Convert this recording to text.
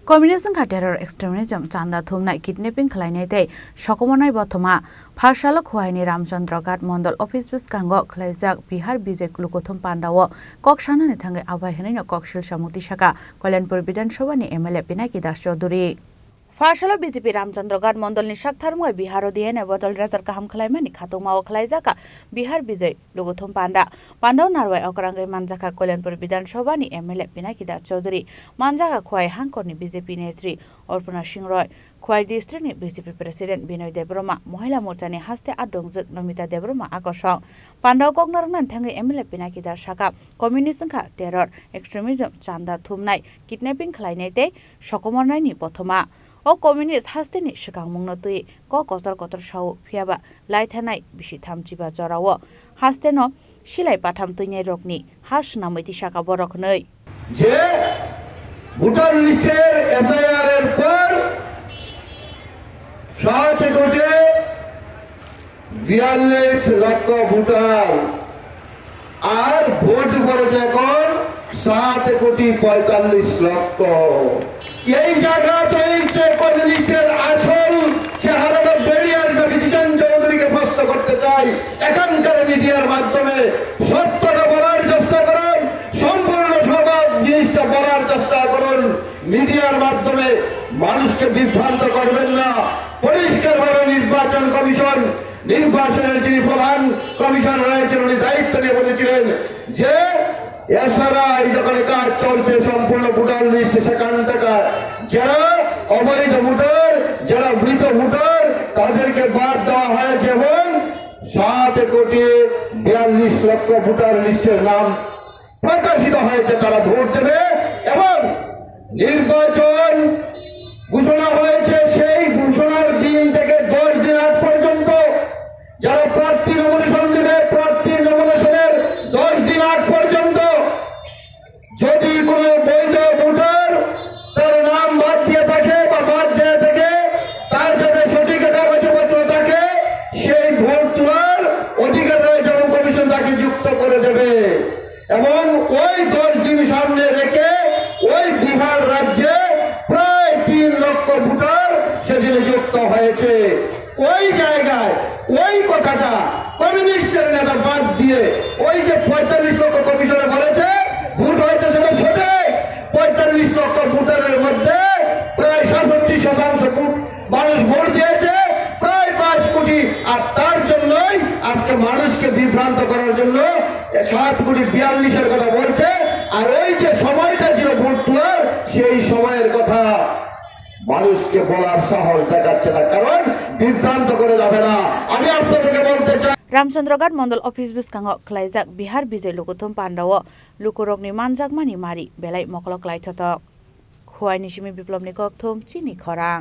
Communist terror एक्सट्रिमिज्म चांदा थुमनाय kidnapping खालायनाय तै सकमनाय बथमा फारसाल खुहायनि रामचंद्र घाट मंडल office बिस्कांग खलायजाक Bihar विजय लुकोथम पांडाव ककसानानि थांगै आबाय हनैनो ककसिल सामुक्ति शाखा कल्याणपुर विधानसभानि एमएलए पिनाकी दास चौधरी फारसाल बीजेपी रामचंद्र घाट मंडलनि साकथारमुय बिहार दिएने बदल राजार काहाम खलायमानि खातुमाव खलायजाका बिहार विजय लुगोथम पांडाव नारवाय अकरांगै मानजाका कल्याणपुर विधानसभानि एमएलए पिनाकी दास चौधरी मानजाका खुवाई हांकरनि बीजेपी नेत्री अर्पणा सिंह रॉय खुवाई डिस्ट्रिक्टनि बीजेपी प्रेसिडेंट बिनय देबरमा महिला मोर्चानि हास्ते आदंजक नमिता देबरमा आकर्षण पांडाव कगनारनान थांगै एमएलए पिनाकी दास शाखा कम्युनिस्ट टेरर एक्सट्रिमिज्म चांदा थुमनाय किडनेपिंग खलायनाय तै सकमनायनि बथमा ओ कम्युनिस्ट हास्तेनि सिगां मुंनो तुइ कतर कतर साउ फियाबा लाइथानाय बिसि थामजिबा जराव हास्तेनो सिलाय पाथाम तुइने रकनि हास नामैति शाखा बरक नै जे ভোটার লিস্টের এসআইআর এর পর 7 কোটি 42 লক্ষ ভোটার আর ভোট পড়েছে এখন 7 কোটি 45 লক্ষ এই জায়গাতে যে কমিউনিস্টের আসল চেহারাটা বেরিয়ে আসবে জিতেন চৌধুরীকে প্রশ্ন করতে চাই এখানকার মিডিয়ার মাধ্যমে সত্যটা বলার চেষ্টা করুন সম্পূর্ণ সবাব জিনিসটা বলার চেষ্টা করুন মিডিয়ার মাধ্যমে মানুষকে বিভ্রান্ত করবেন না পরিষ্কারভাবে নির্বাচন কমিশন নির্বাচনের যিনি প্রধান কমিশন রয়েছেন উনি দায়িত্ব নিয়ে বলেছিলেন যে এছাড়া এই যখন কাজ চলছে সম্পূর্ণ ভোটার লিস্ট সেখান থেকে যারা অবৈধ ভোটার যারা মৃত ভোটার তাদেরকে বাদ দেওয়া হয়েছে এবং 7 কোটি 42 লক্ষ ভোটার লিস্টের নাম প্রকাশিত হয়েছে তারা ভোট দেবে এবং নির্বাচন ঘোষণা হয়েছে সেই ঘোষণার দিন থেকে 10 দিন আগ পর্যন্ত যারা প্রার্থী নমিনেশন দেবে প্রার্থী নমিনেশনের 10 দিন আগ পর্যন্ত যদি কোনো বৈধ ভোটার তার নাম বাদ দিয়ে থাকে বা বাদ যায় থাকে তার যাতে সঠিক কাগজপত্র থাকে সেই ভোট তোলার অধিকার রয়েছে এবং কমিশন তাকে যুক্ত করে দেবে এবং ওই 10 দিন সামনে রেখে ওই বিহার রাজ্যে প্রায় 3 লক্ষ ভোটার সেদিনে যুক্ত হয়েছে ওই জায়গায় ওই কথাটা কমিউনিস্টের নেতা বাদ দিয়ে ওই যে 45 লক্ষ কমিশনে বলেছে ভোট হয়েছে সেটা সঠিক 45 লক্ষ ভোটারের মধ্যে প্রায় 67% মানুষ ভোট দিয়েছে প্রায় 5 কোটি আর তার জন্যই আজকে মানুষকে বিভ্রান্ত করার জন্য 7 কোটি 42 এর কথা বলছে আর ওই যে সময়টা ছিল ভোট তোলার সেই সময়ের কথা মানুষকে বলার সাহস দেখাচ্ছে না কারণ বিভ্রান্ত করে যাবে না আমি আপনাদেরকে বলতে চাই रामचंद्र घाट मंडल ऑफिस बिस्कांग खलायजाक बिहार विजय लुकोथम पांडाव लुकोरकनि मानजाक मानि मारि बेलाय मकलक लायथतक खुवाइनि सिमी बिप्लबनि ककथुम चिनि खरां।